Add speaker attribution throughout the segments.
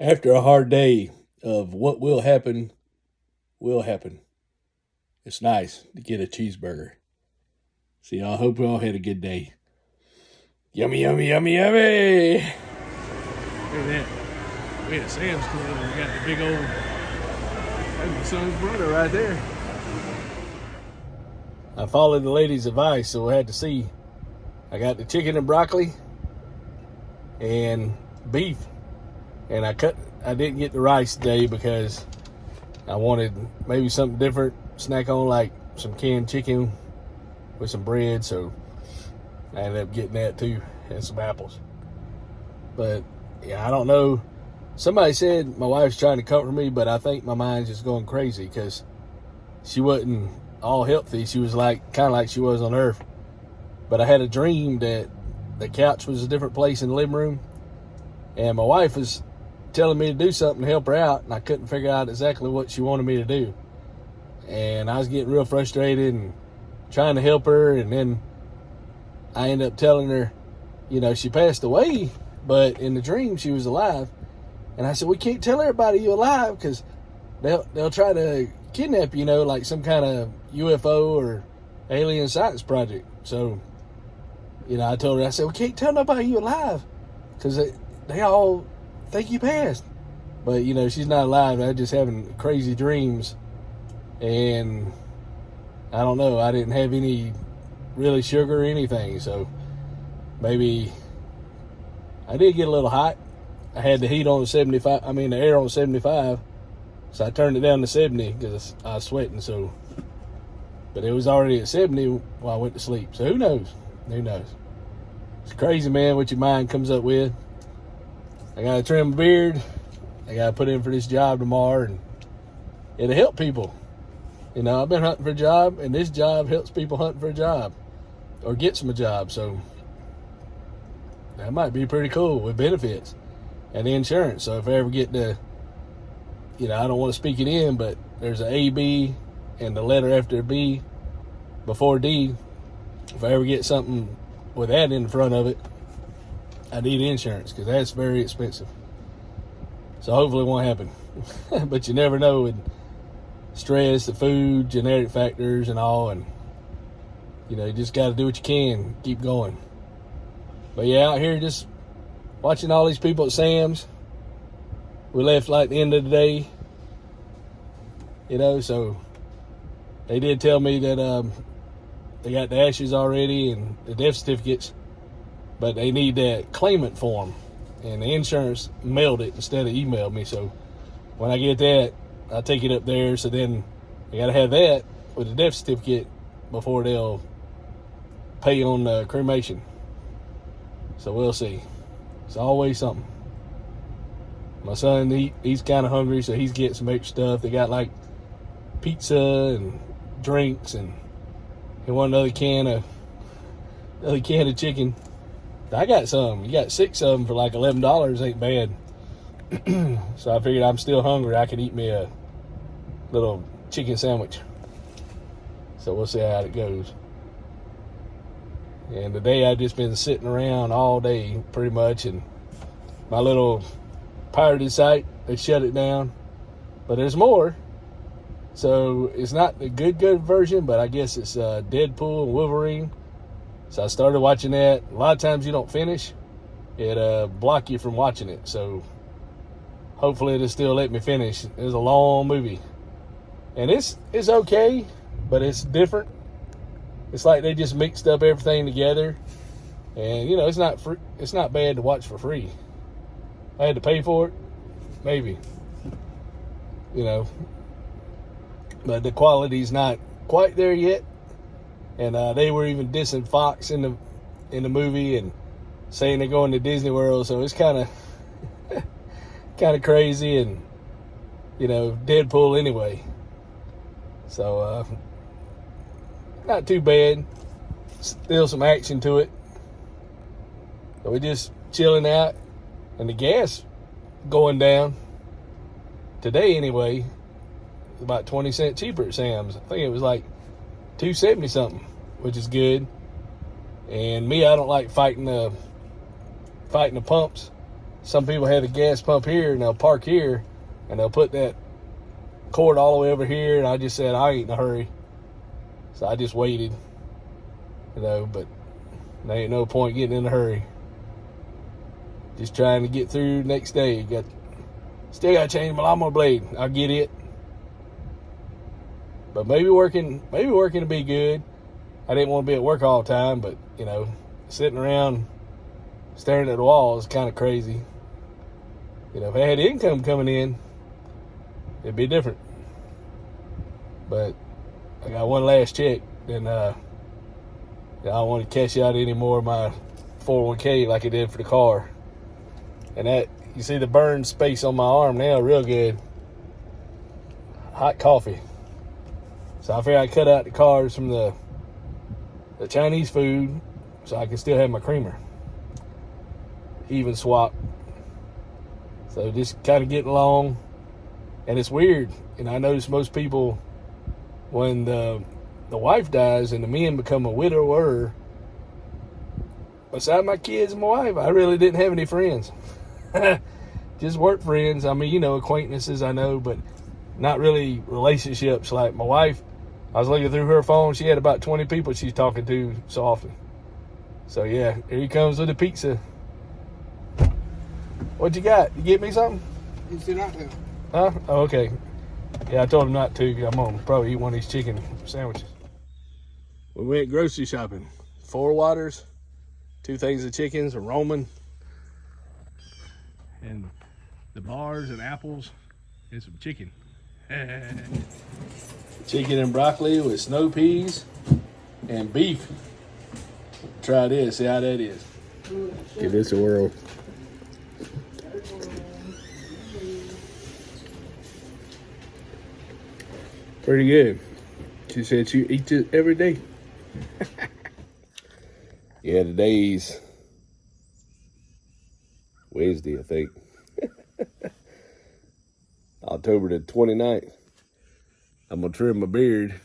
Speaker 1: After a hard day of what will happen. It's nice to get a cheeseburger. See, I hope you all had a good day. Yummy, yummy, yummy, yummy. Look at that. We at Sam's Club and we got the big old, that's my son's brother right there. I followed the lady's advice, so I had to see. I got the chicken and broccoli and beef. And I didn't get the rice today because I wanted maybe something different, snack on, like some canned chicken with some bread, so I ended up getting that too, and some apples. But yeah, I don't know. Somebody said my wife's trying to comfort me, but I think my mind's just going crazy because she wasn't all healthy. She was like kind of like she was on Earth. But I had a dream that the couch was a different place in the living room, and my wife was telling me to do something to help her out, and I couldn't figure out exactly what she wanted me to do. And I was getting real frustrated and trying to help her, and then I ended up telling her, she passed away, but in the dream she was alive. And I said, we can't tell everybody you're alive because they'll try to kidnap you, like some kind of UFO or alien science project. So, I told her, I said, we can't tell nobody you're alive because they all think you passed. But, she's not alive. I'm just having crazy dreams. And I don't know. I didn't have any really sugar or anything. So maybe I did get a little hot. I had the heat on the air on 75. So I turned it down to 70 because I was sweating. But it was already at 70 while I went to sleep. So who knows? Who knows? It's crazy, man, what your mind comes up with. I got to trim my beard. I got to put in for this job tomorrow, and it'll help people. I've been hunting for a job, and this job helps people hunting for a job or gets them a job. So that might be pretty cool with benefits and insurance. So if I ever get to, I don't want to speak it in, but there's an A, B, and the letter after B before D. If I ever get something with that in front of it, I need insurance because that's very expensive. So hopefully it won't happen. But you never know with stress, the food, genetic factors, and all. And, you just got to do what you can. Keep going. But yeah, out here just watching all these people at Sam's. We left like the end of the day. So they did tell me that they got the ashes already and the death certificates. But they need that claimant form. And the insurance mailed it instead of emailed me. So when I get that, I'll take it up there. So then I got to have that with the death certificate before they'll pay on the cremation. So we'll see. It's always something. My son, he's kind of hungry, so he's getting some extra stuff. They got like pizza and drinks, and he wanted another can of chicken. I got some. You got 6 of them for like $11. Ain't bad. So I figured I'm still hungry. I could eat me a little chicken sandwich. So we'll see how it goes. And today I've just been sitting around all day pretty much. And my little pirated site, they shut it down. But there's more. So it's not the good version, but I guess it's Deadpool and Wolverine. So I started watching that. A lot of times you don't finish. It block you from watching it. So hopefully it'll still let me finish. It's a long movie. And it's okay, but it's different. It's like they just mixed up everything together. And, it's not free, it's not bad to watch for free. I had to pay for it, maybe. But the quality's not quite there yet. And they were even dissing Fox in the movie and saying they're going to Disney World. So it's kind of crazy and, Deadpool anyway. So not too bad. Still some action to it. But we're just chilling out. And the gas going down. Today anyway. About 20 cents cheaper at Sam's. I think it was like $2.70 something, which is good. And me, I don't like fighting the pumps. some people have a gas pump here and they'll park here and they'll put that cord all the way over here, and I just said I ain't in a hurry. So I just waited, but there ain't no point getting in a hurry. Just trying to get through next day. Still got to change my lawnmower blade. I get it. But maybe working to be good. I didn't want to be at work all the time, but, sitting around staring at the wall is kind of crazy. If I had income coming in, it'd be different. But I got one last check, then I don't want to cash out any more of my 401k like I did for the car. And that, you see the burn space on my arm now, real good. Hot coffee. So I figured I'd cut out the carbs from the Chinese food so I can still have my creamer. Even swap. So just kind of getting along. And it's weird. And I notice most people, when the wife dies and the men become a widower, beside my kids and my wife, I really didn't have any friends. Just work friends. I mean, acquaintances, I know, but not really relationships. Like my wife, I was looking through her phone. She had about 20 people she's talking to so often. So yeah, here he comes with the pizza. What you got? You get me something?
Speaker 2: He's not there.
Speaker 1: Huh? Oh, okay. Yeah, I told him not to. I'm gonna probably eat one of these chicken sandwiches. We went grocery shopping. 4 waters, 2 things of chickens, a Roman, and the bars and apples, and some chicken. Chicken and broccoli with snow peas and beef. Try this, see how that is. Give this a whirl. Pretty good. She said she eats it every day. Yeah, today's Wednesday, I think. October the 29th. I'm going to trim my beard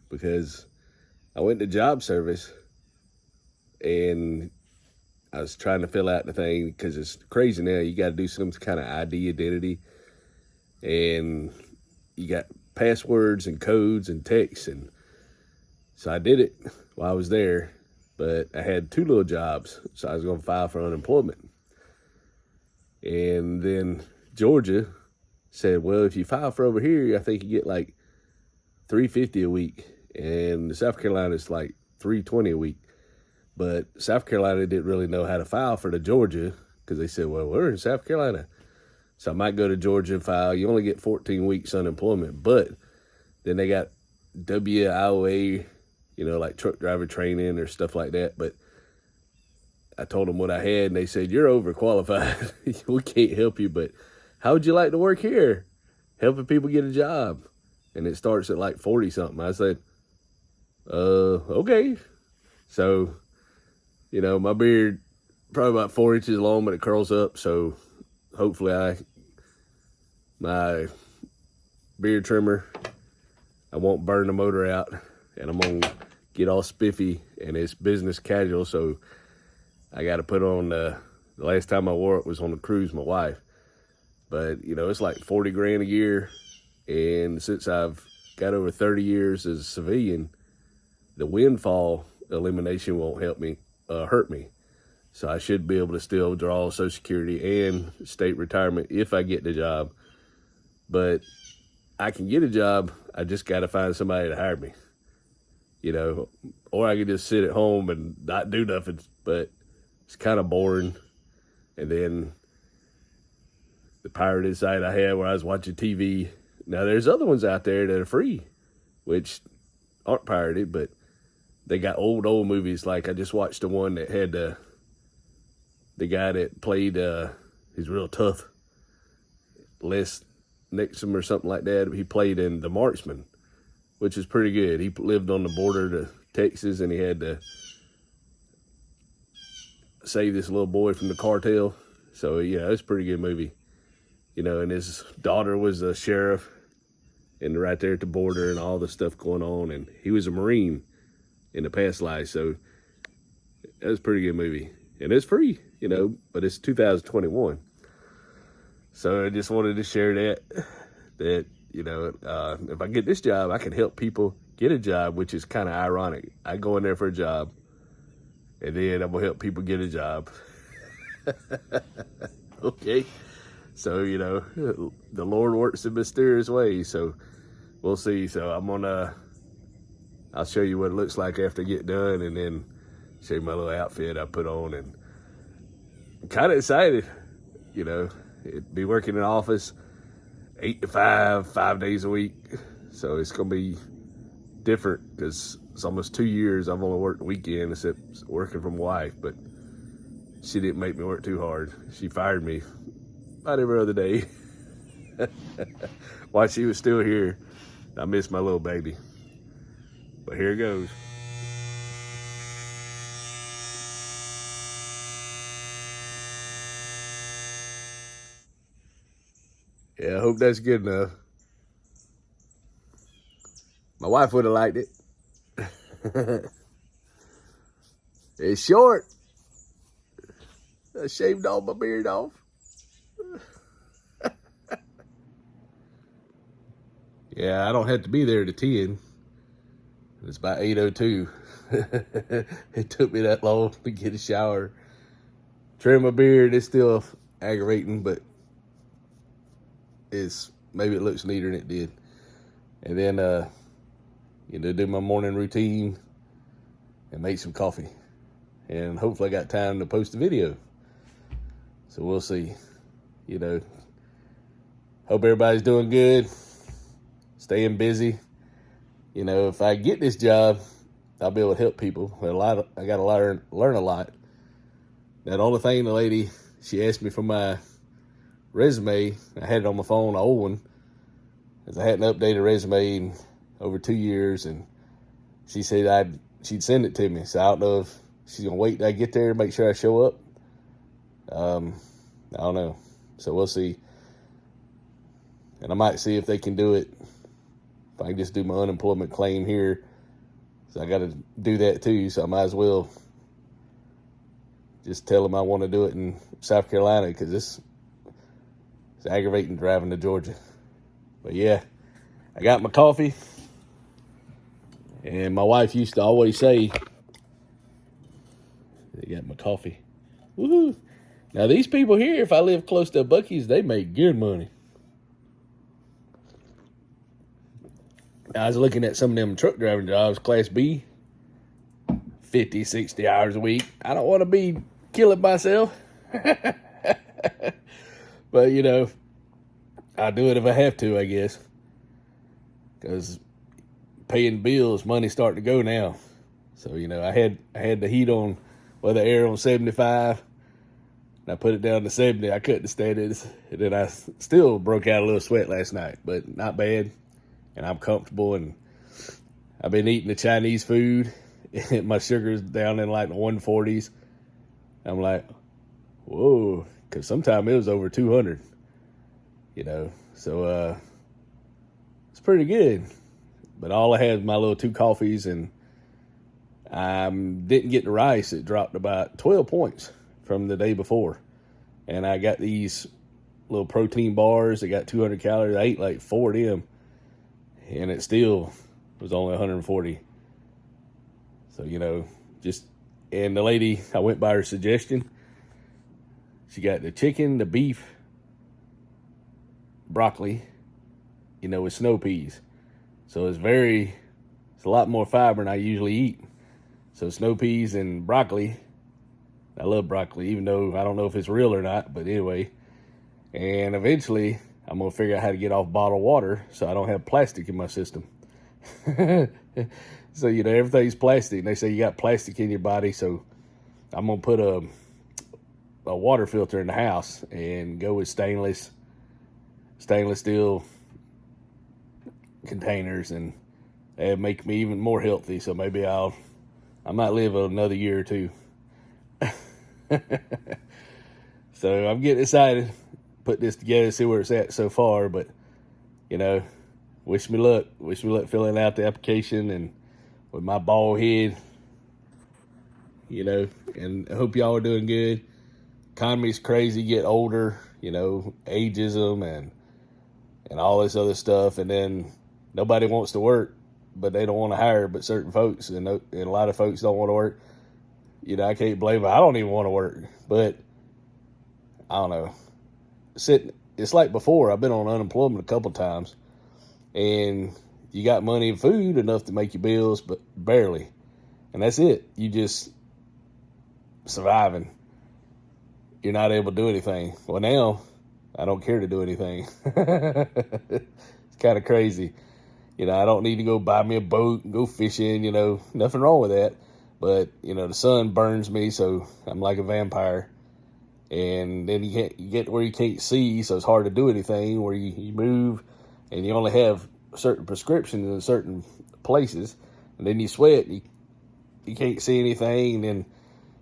Speaker 1: because I went to job service and I was trying to fill out the thing because it's crazy now. You got to do some kind of ID identity, and you got passwords and codes and texts. And so I did it while I was there, but I had 2 little jobs, so I was going to file for unemployment. And then Georgia said, well, if you file for over here, I think you get like $350 a week, and South Carolina is like $320 a week. But South Carolina didn't really know how to file for the Georgia because they said, well, we're in South Carolina. So I might go to Georgia and file. You only get 14 weeks unemployment, but then they got WIOA, like truck driver training or stuff like that. But I told them what I had, and they said, you're overqualified. We can't help you, but how would you like to work here? Helping people get a job. And it starts at like 40 something. I said, okay. So, my beard probably about 4 inches long, but it curls up. So hopefully my beard trimmer, I won't burn the motor out, and I'm going to get all spiffy, and it's business casual. So I got to put on, the last time I wore it was on the cruise, my wife. But, it's like 40 grand a year. And since I've got over 30 years as a civilian, the windfall elimination won't hurt me. So I should be able to still draw Social Security and state retirement if I get the job. But I can get a job. I just got to find somebody to hire me, or I could just sit at home and not do nothing. But it's kind of boring. And then the pirated site I had where I was watching TV. Now, there's other ones out there that are free, which aren't pirated, but they got old movies. Like I just watched the one that had the guy that played, he's real tough, Les Nixon or something like that. He played in The Marksman, which is pretty good. He lived on the border to Texas, and he had to save this little boy from the cartel. So, it's a pretty good movie. And his daughter was a sheriff and right there at the border and all the stuff going on. And he was a Marine in the past life. So that was a pretty good movie. And it's free, but it's 2021. So I just wanted to share that, you know, if I get this job, I can help people get a job, which is kind of ironic. I go in there for a job, and then I'm going to help people get a job. Okay? So, you know, the Lord works in mysterious ways, so we'll see. So I'll show you what it looks like after I get done, and then show you my little outfit I put on, and I'm kind of excited, you know. It'd be working in the office 8 to 5, 5 days a week. So it's going to be different because it's almost 2 years I've only worked the weekend except working for my wife, but she didn't make me work too hard. She fired me about every other day while she was still here. I miss my little baby. But here it goes. Yeah, I hope that's good enough. My wife would have liked it. It's short. I shaved all my beard off. Yeah, I don't have to be there to 10. It's about 8:02. It took me that long to get a shower. Trim my beard. It's still aggravating, but maybe it looks neater than it did. And then, you know, do my morning routine and make some coffee. And hopefully I got time to post a video. So we'll see. You know, hope everybody's doing good, staying busy. You know, if I get this job, I'll be able to help people. I got to learn a lot. Now, the only thing the lady, she asked me for my resume. I had it on my phone, an old one, because I hadn't updated a resume in over 2 years, and she said she'd send it to me. So I don't know if she's going to wait till I get there to make sure I show up. I don't know. So we'll see. And I might see if they can do it. If I can just do my unemployment claim here. So I got to do that too. So I might as well just tell them I want to do it in South Carolina, because it's aggravating driving to Georgia. But yeah, I got my coffee. And my wife used to always say, they got my coffee. Woohoo. Now these people here, if I live close to a Buc-ee's, they make good money. I was looking at some of them truck driving jobs, Class B, 50, 60 hours a week. I don't want to be killing myself. But, you know, I'll do it if I have to, I guess. Because paying bills, money's starting to go now. So, you know, I had the heat on, the air on 75. And I put it down to 70. I couldn't stand it. And then I still broke out a little sweat last night, but not bad. And I'm comfortable, and I've been eating the Chinese food. My sugar's down in like the 140s. I'm like, whoa, because sometimes it was over 200, you know. So it's pretty good. But all I had was my little 2 coffees, and I didn't get the rice. It dropped about 12 points from the day before. And I got these little protein bars. They got 200 calories. I ate like 4 of them. And it still was only 140. So, you know, and the lady, I went by her suggestion. She got the chicken, the beef, broccoli, you know, with snow peas. So it's a lot more fiber than I usually eat. So snow peas and broccoli. I love broccoli, even though I don't know if it's real or not, but anyway. And eventually, I'm going to figure out how to get off bottled water so I don't have plastic in my system. So, you know, everything's plastic. And they say you got plastic in your body. So I'm going to put a water filter in the house and go with stainless steel containers. And that'd make me even more healthy. So maybe I might live another year or 2. So I'm getting excited. Put this together, see where it's at so far. But, you know, wish me luck filling out the application, and with my bald head, you know. And I hope y'all are doing good. Economy's crazy, get older, ageism and all this other stuff. And then nobody wants to work, but they don't want to hire but certain folks. And a lot of folks don't want to work. I can't blame them. I don't even want to work. But I don't know. It's like before. I've been on unemployment a couple times. And you got money and food enough to make your bills, but barely. And that's it. You just surviving. You're not able to do anything. Well, now I don't care to do anything. It's kind of crazy. I don't need to go buy me a boat and go fishing, nothing wrong with that. But, the sun burns me, so I'm like a vampire. And then you get where you can't see, so it's hard to do anything, where you move and you only have certain prescriptions in certain places. And then you sweat, you can't see anything. And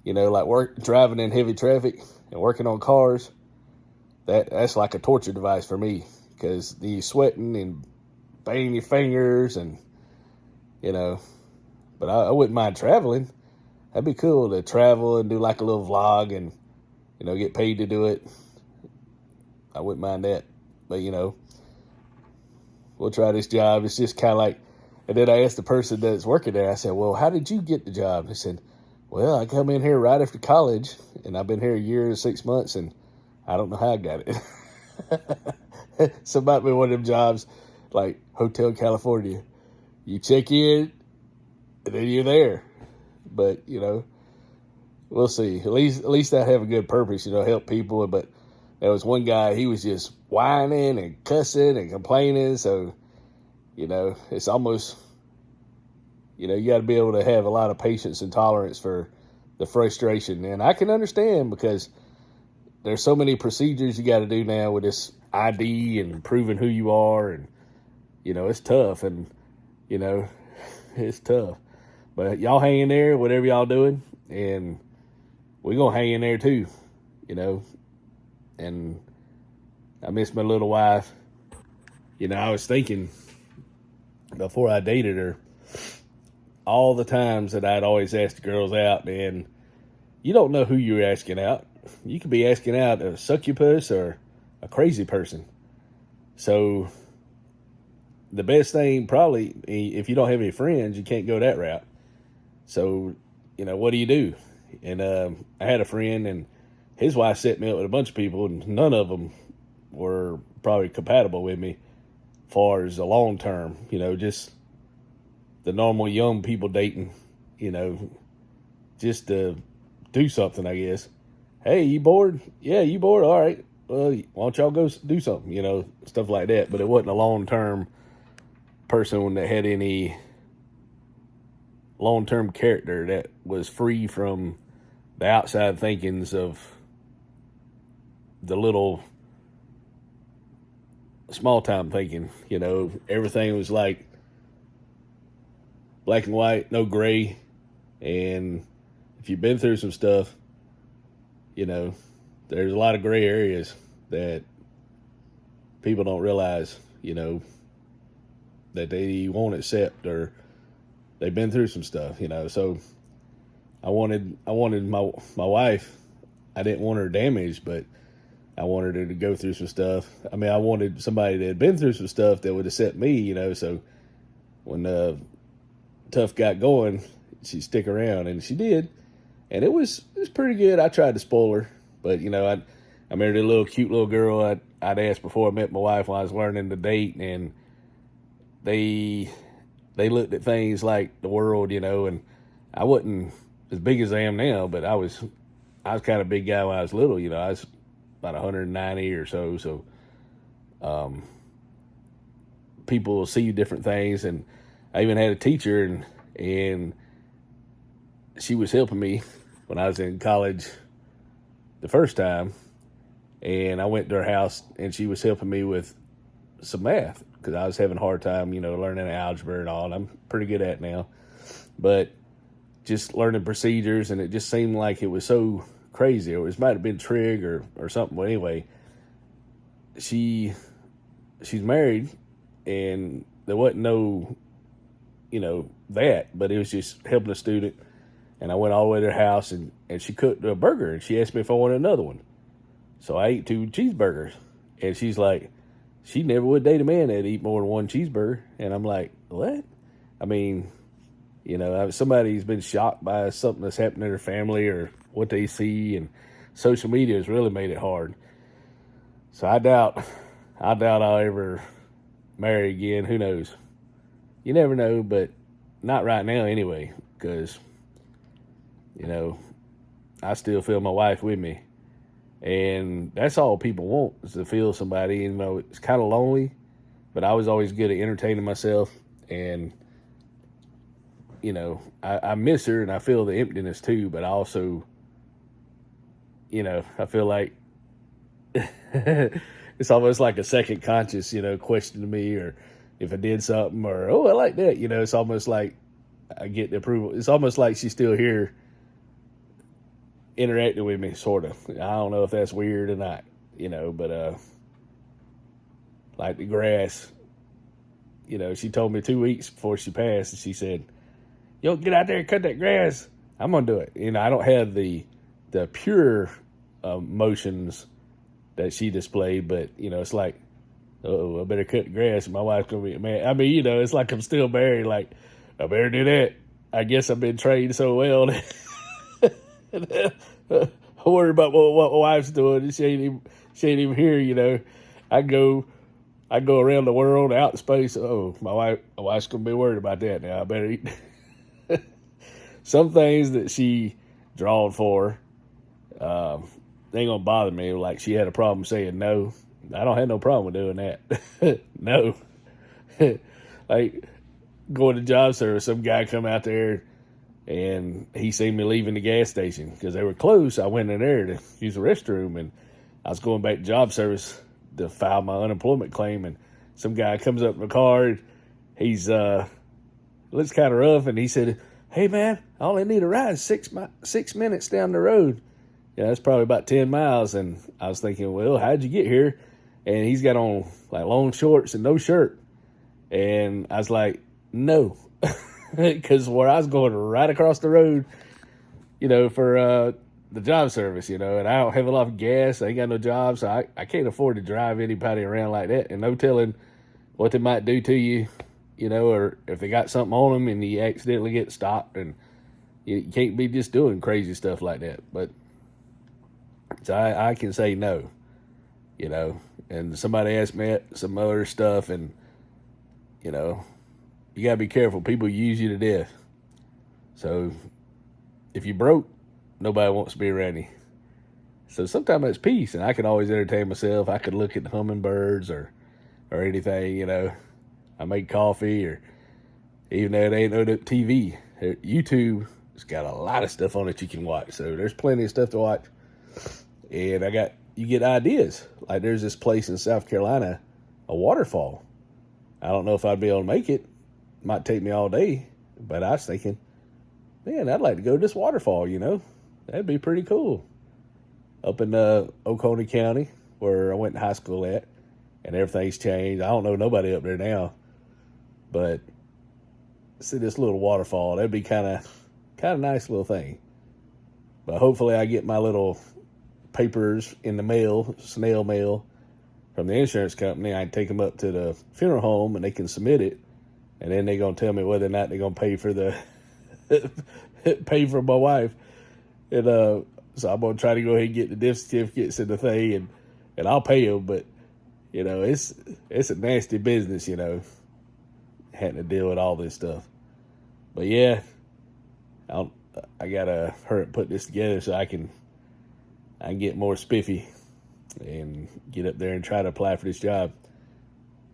Speaker 1: then, like driving in heavy traffic and working on cars, that's like a torture device for me, because you're sweating and banging your fingers and, but I wouldn't mind traveling. That'd be cool to travel and do like a little vlog and, get paid to do it. I wouldn't mind that. But, we'll try this job. It's just kind of like, and then I asked the person that's working there, I said, well, how did you get the job? They said, well, I come in here right after college, and I've been here a year and 6 months, and I don't know how I got it. So it might be one of them jobs like Hotel California. You check in, and then you're there. But, we'll see. At least I have a good purpose, help people. But there was one guy, he was just whining and cussing and complaining. So, it's almost, you got to be able to have a lot of patience and tolerance for the frustration. And I can understand, because there's so many procedures you got to do now with this ID and proving who you are. And, it's tough. And, it's tough. But y'all hang in there, whatever y'all doing. And we're going to hang in there too, And I miss my little wife. I was thinking before I dated her, all the times that I'd always ask the girls out, and you don't know who you're asking out. You could be asking out a succubus or a crazy person. So the best thing, probably, if you don't have any friends, you can't go that route. So, what do you do? And I had a friend, and his wife set me up with a bunch of people, and none of them were probably compatible with me as far as the long term, just the normal young people dating, just to do something, I guess. Hey, you bored? Yeah, you bored? All right. Well, why don't y'all go do something, stuff like that. But it wasn't a long-term person that had any long-term character that was free from the outside thinkings of the little small-time thinking. Everything was like black and white, no gray. And if you've been through some stuff, there's a lot of gray areas that people don't realize, that they won't accept, or they've been through some stuff, So I wanted my wife. I didn't want her damaged, but I wanted her to go through some stuff. I mean, I wanted somebody that had been through some stuff that would accept me, So when the tough got going, she'd stick around, and she did. And it was pretty good. I tried to spoil her, but I married a little cute little girl I'd asked before I met my wife when I was learning to date, and they looked at things like the world, and I wasn't as big as I am now, but I was kind of a big guy when I was little, I was about 190 or so. So, people will see different things, and I even had a teacher, and she was helping me when I was in college the first time, and I went to her house, and she was helping me with some math, because I was having a hard time, learning algebra and all, and I'm pretty good at it now. But just learning procedures, and it just seemed like it was so crazy, or it might have been trig or something. But anyway, she's married, and there wasn't no, but it was just helping a student. And I went all the way to her house, and she cooked a burger, and she asked me if I wanted another one. So I ate 2 cheeseburgers. And she's like, she never would date a man that'd eat more than 1 cheeseburger. And I'm like, what? I mean, somebody's been shocked by something that's happened in their family or what they see, and social media has really made it hard. So I doubt I'll ever marry again. Who knows? You never know, but not right now anyway, because, I still feel my wife with me. And that's all people want, is to feel somebody. It's kind of lonely, but I was always good at entertaining myself. And, I miss her and I feel the emptiness too, but I also, I feel like it's almost like a second conscious, questioning me, or if I did something, or, oh, I like that. It's almost like I get the approval. It's almost like she's still here interacting with me, sort of. I don't know if that's weird or not, but like the grass, she told me 2 weeks before she passed, and she said, "Yo, get out there and cut that grass." I'm gonna do it. I don't have the pure emotions that she displayed, but it's like, oh, I better cut the grass, and my wife's gonna be mad. I mean, it's like I'm still married. Like, I better do that. I guess I've been trained so well. I worry about what my wife's doing, and she ain't even here. I go around the world, out in space. Oh, my wife's gonna be worried about that now. I better eat. Some things that she drawed for, they ain't gonna bother me. Like, she had a problem saying no. I don't have no problem with doing that. No. Like, going to job service, some guy come out there and he seen me leaving the gas station because they were closed. I went in there to use the restroom, and I was going back to job service to file my unemployment claim, and some guy comes up in the car, and he's looks kind of rough, and he said, "Hey man, I only need a ride 6 minutes down the road." Yeah, that's probably about 10 miles. And I was thinking, well, how'd you get here? And he's got on like long shorts and no shirt. And I was like, no, because where I was going right across the road, for the job service, and I don't have a lot of gas. I ain't got no job, so I can't afford to drive anybody around like that. And no telling what they might do to you, or if they got something on them and you accidentally get stopped, and you can't be just doing crazy stuff like that. But so I can say no, and somebody asked me some other stuff, and, you got to be careful. People use you to death. So if you broke, nobody wants to be around you. So sometimes it's peace, and I can always entertain myself. I could look at the hummingbirds or anything, I make coffee, or even though it ain't no TV, YouTube has got a lot of stuff on it you can watch. So there's plenty of stuff to watch. And you get ideas. Like, there's this place in South Carolina, a waterfall. I don't know if I'd be able to make it. Might take me all day. But I was thinking, man, I'd like to go to this waterfall, That'd be pretty cool. Up in Oconee County, where I went to high school at. And everything's changed. I don't know nobody up there now. But see this little waterfall. That'd be kind of nice little thing. But hopefully I get my little papers in the mail, snail mail, from the insurance company. I can take them up to the funeral home and they can submit it, and then they're gonna tell me whether or not they're gonna pay for pay for my wife. And so I'm gonna try to go ahead and get the death certificates and the thing, and I'll pay them. But it's a nasty business, having to deal with all this stuff. But yeah, I gotta hurry up and put this together so I can get more spiffy and get up there and try to apply for this job.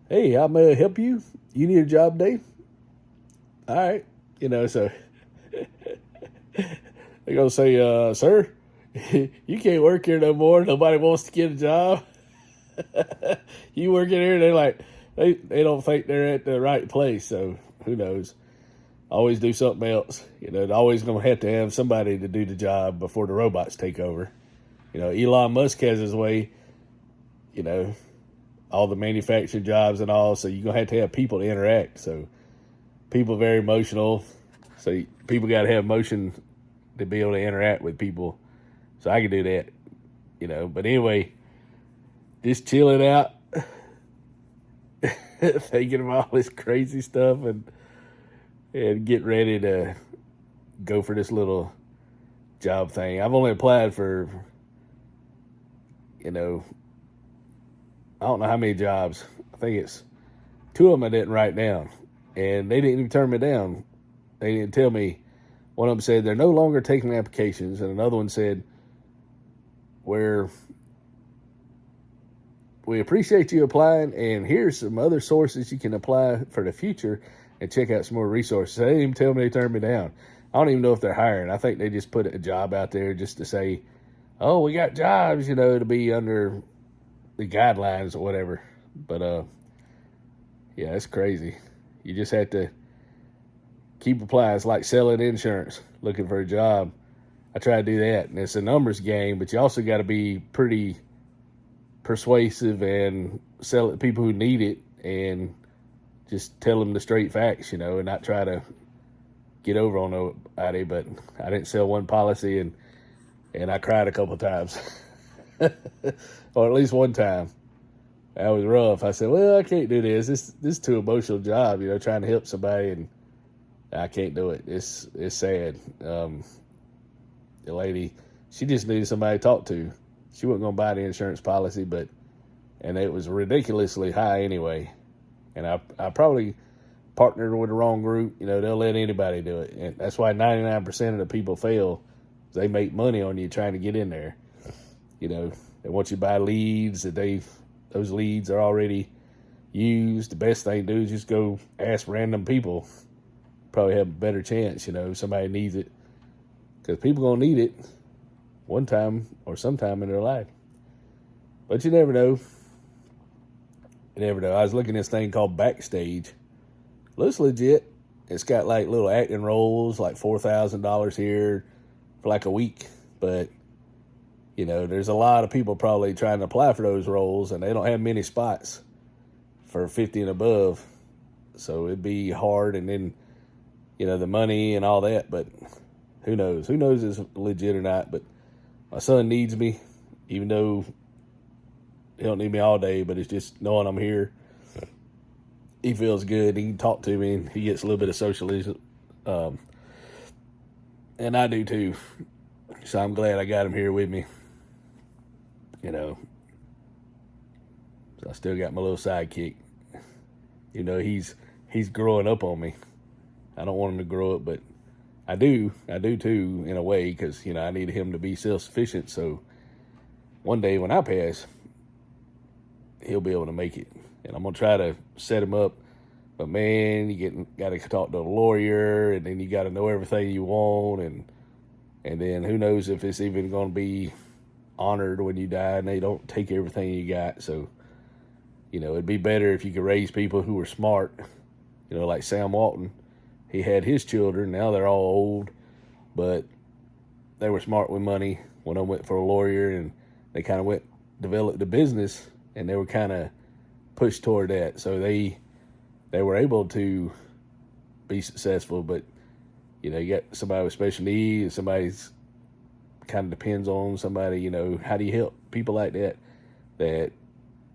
Speaker 1: Hey, how may I help you? You need a job, Dave? All right. So they're going to say, sir, you can't work here no more. Nobody wants to get a job. You work in here, they're like, they don't think they're at the right place. So who knows? Always do something else. They're always going to have somebody to do the job before the robots take over. Elon Musk has his way, all the manufacturing jobs and all. So you're going to have people to interact. So people are very emotional. So people got to have emotion to be able to interact with people. So I can do that, But anyway, just chilling out, thinking of all this crazy stuff, and get ready to go for this little job thing. I've only applied for, you know, I don't know how many jobs. I think it's 2 of them I didn't write down, and they didn't even turn me down. They didn't tell me. One of them said they're no longer taking applications, and another one said, we appreciate you applying, and here's some other sources you can apply for the future and check out some more resources. They didn't even tell me they turned me down. I don't even know if they're hiring. I think they just put a job out there just to say, oh, we got jobs, to be under the guidelines or whatever. But, yeah, it's crazy. You just have to keep applying. It's like selling insurance, looking for a job. I try to do that, and it's a numbers game, but you also got to be pretty persuasive and sell it to people who need it, and just tell them the straight facts, and not try to get over on nobody. But I didn't sell one policy, and I cried a couple times, or at least one time. That was rough. I said, well, I can't do this. This is too emotional job, trying to help somebody, and I can't do it. It's sad. The lady, she just needed somebody to talk to. She wasn't going to buy the insurance policy, and it was ridiculously high anyway. And I probably partnered with the wrong group. They'll let anybody do it. And that's why 99% of the people fail. They make money on you trying to get in there. They want you to buy leads that those leads are already used. The best thing to do is just go ask random people. Probably have a better chance, if somebody needs it. Because people going to need it one time or sometime in their life. But you never know. You never know. I was looking at this thing called Backstage. Looks legit. It's got like little acting roles, like $4,000 here for like a week. But, there's a lot of people probably trying to apply for those roles, and they don't have many spots for 50 and above. So it'd be hard, and then, the money and all that. But who knows? Who knows if it's legit or not? But my son needs me, even though he don't need me all day, but it's just knowing I'm here. He feels good. He can talk to me, and he gets a little bit of socialism. And I do too. So I'm glad I got him here with me. So I still got my little sidekick. He's growing up on me. I don't want him to grow up, but I do too, in a way, because, I need him to be self-sufficient. So one day when I pass, he'll be able to make it. And I'm going to try to set him up. But man, you got to talk to a lawyer, and then you got to know everything you want. And then who knows if it's even going to be honored when you die, and they don't take everything you got. So, it'd be better if you could raise people who were smart, like Sam Walton. He had his children. Now they're all old, but they were smart with money. One of them went for a lawyer, and they kind of developed the business, and they were kind of pushed toward that. So they were able to be successful. But, you got somebody with special needs, somebody's kind of depends on somebody, how do you help people like that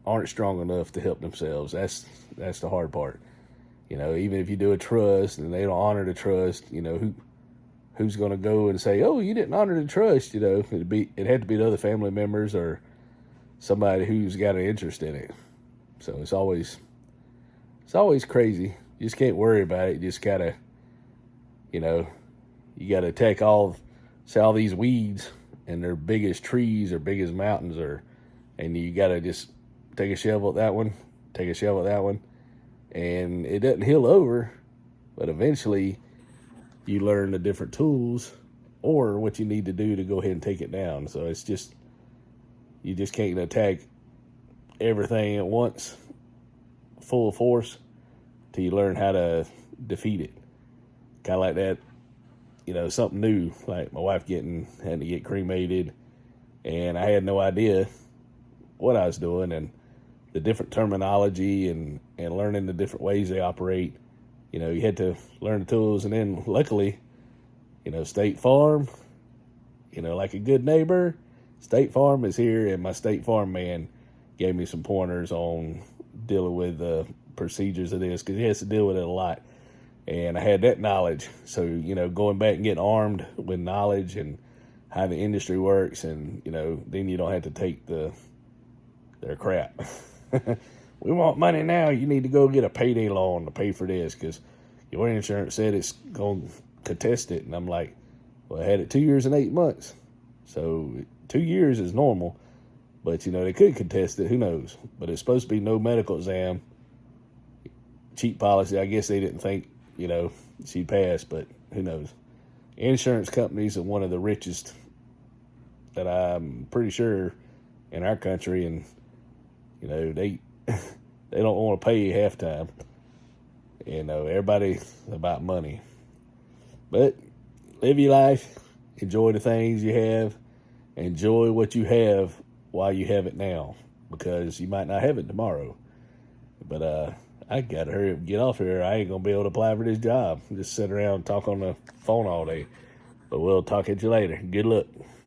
Speaker 1: aren't strong enough to help themselves? That's the hard part. Even if you do a trust and they don't honor the trust, who's going to go and say, oh, you didn't honor the trust? It had to be the other family members or somebody who's got an interest in it. So it's always crazy. You just can't worry about it. You just gotta, you gotta take all these weeds, and they're big as trees or big as mountains, and you gotta just take a shovel at that one, and it doesn't heal over, but eventually you learn the different tools or what you need to do to go ahead and take it down. So it's just, you just can't attack everything at once, full force, till you learn how to defeat it. Kind of like that, something new, like my wife had to get cremated, and I had no idea what I was doing, and the different terminology and learning the different ways they operate. You had to learn the tools, and then luckily, State Farm, like a good neighbor, State Farm is here, and my State Farm man gave me some pointers on dealing with the procedures of this, because he has to deal with it a lot. And I had that knowledge. So, going back and getting armed with knowledge and how the industry works, and, then you don't have to take their crap. We want money now. You need to go get a payday loan to pay for this because your insurance said it's going to contest it. And I'm like, well, I had it 2 years and 8 months. So 2 years is normal. But, they could contest it. Who knows? But it's supposed to be no medical exam. Cheap policy. I guess they didn't think, she'd pass, but who knows? Insurance companies are one of the richest that I'm pretty sure in our country. And, they don't want to pay you half time. Everybody's about money. But live your life. Enjoy the things you have. Enjoy what you have while you have it now, because you might not have it tomorrow. But I got to hurry up and get off here. I ain't going to be able to apply for this job. Just sit around and talk on the phone all day. But we'll talk at you later. Good luck.